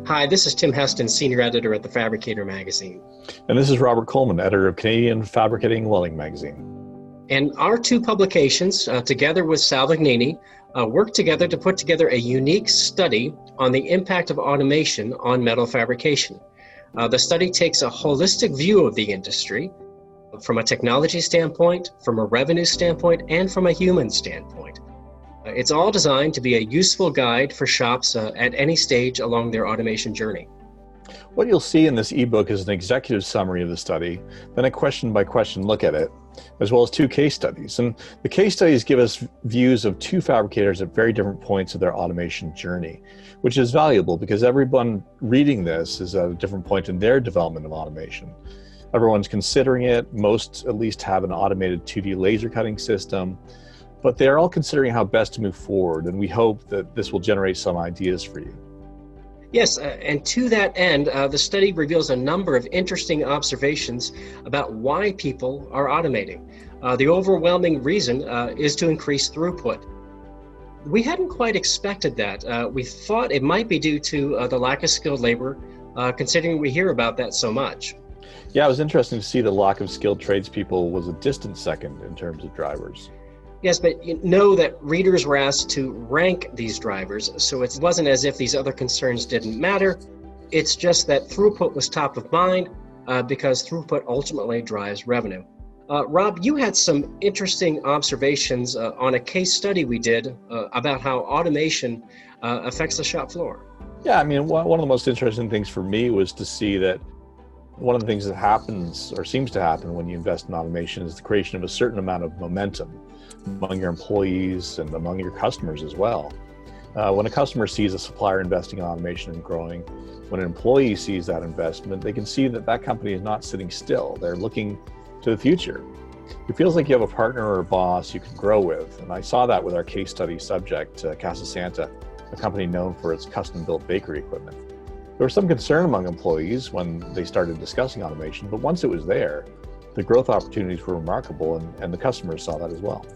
Hi, this is Tim Heston, Senior Editor at the Fabricator magazine. And this is Robert Coleman, Editor of Canadian Fabricating Welding magazine. And our two publications, together with Sal Vignini, work together to put together a unique study on the impact of automation on metal fabrication. The study takes a holistic view of the industry from a technology standpoint, from a revenue standpoint, and from a human standpoint. It's all designed to be a useful guide for shops at any stage along their automation journey. What you'll see in this ebook is an executive summary of the study, then a question-by-question look at it, as well as two case studies. And the case studies give us views of two fabricators at very different points of their automation journey, which is valuable because everyone reading this is at a different point in their development of automation. Everyone's considering it. Most at least have an automated 2D laser cutting system, but they're all considering how best to move forward, and we hope that this will generate some ideas for you. Yes, and to that end, the study reveals a number of interesting observations about why people are automating. The overwhelming reason is to increase throughput. We hadn't quite expected that. We thought it might be due to the lack of skilled labor, considering we hear about that so much. Yeah, it was interesting to see the lack of skilled tradespeople was a distant second in terms of drivers. Yes, but you know that readers were asked to rank these drivers, so it wasn't as if these other concerns didn't matter. It's just that throughput was top of mind because throughput ultimately drives revenue. Rob, you had some interesting observations on a case study we did about how automation affects the shop floor. Yeah, I mean, one of the most interesting things for me was to see that one of the things that happens or seems to happen when you invest in automation is the creation of a certain amount of momentum among your employees and among your customers as well. When a customer sees a supplier investing in automation and growing, when an employee sees that investment, they can see that that company is not sitting still. They're looking to the future. It feels like you have a partner or a boss you can grow with. And I saw that with our case study subject, Casa Santa, a company known for its custom-built bakery equipment. There was some concern among employees when they started discussing automation, but once it was there, the growth opportunities were remarkable, and the customers saw that as well.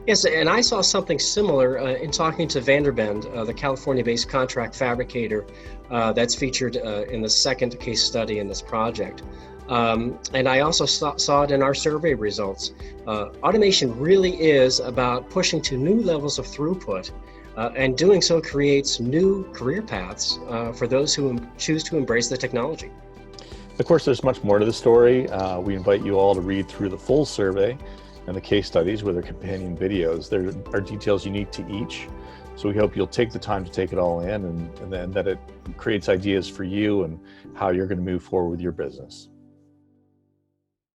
Yes, and I saw something similar in talking to Vanderbend, the California-based contract fabricator that's featured in the second case study in this project. And I also saw it in our survey results. Automation really is about pushing to new levels of throughput, and doing so creates new career paths for those who choose to embrace the technology. Of course, there's much more to the story. We invite you all to read through the full survey and the case studies with their companion videos. There are details unique to each, so we hope you'll take the time to take it all in and then that it creates ideas for you and how you're going to move forward with your business.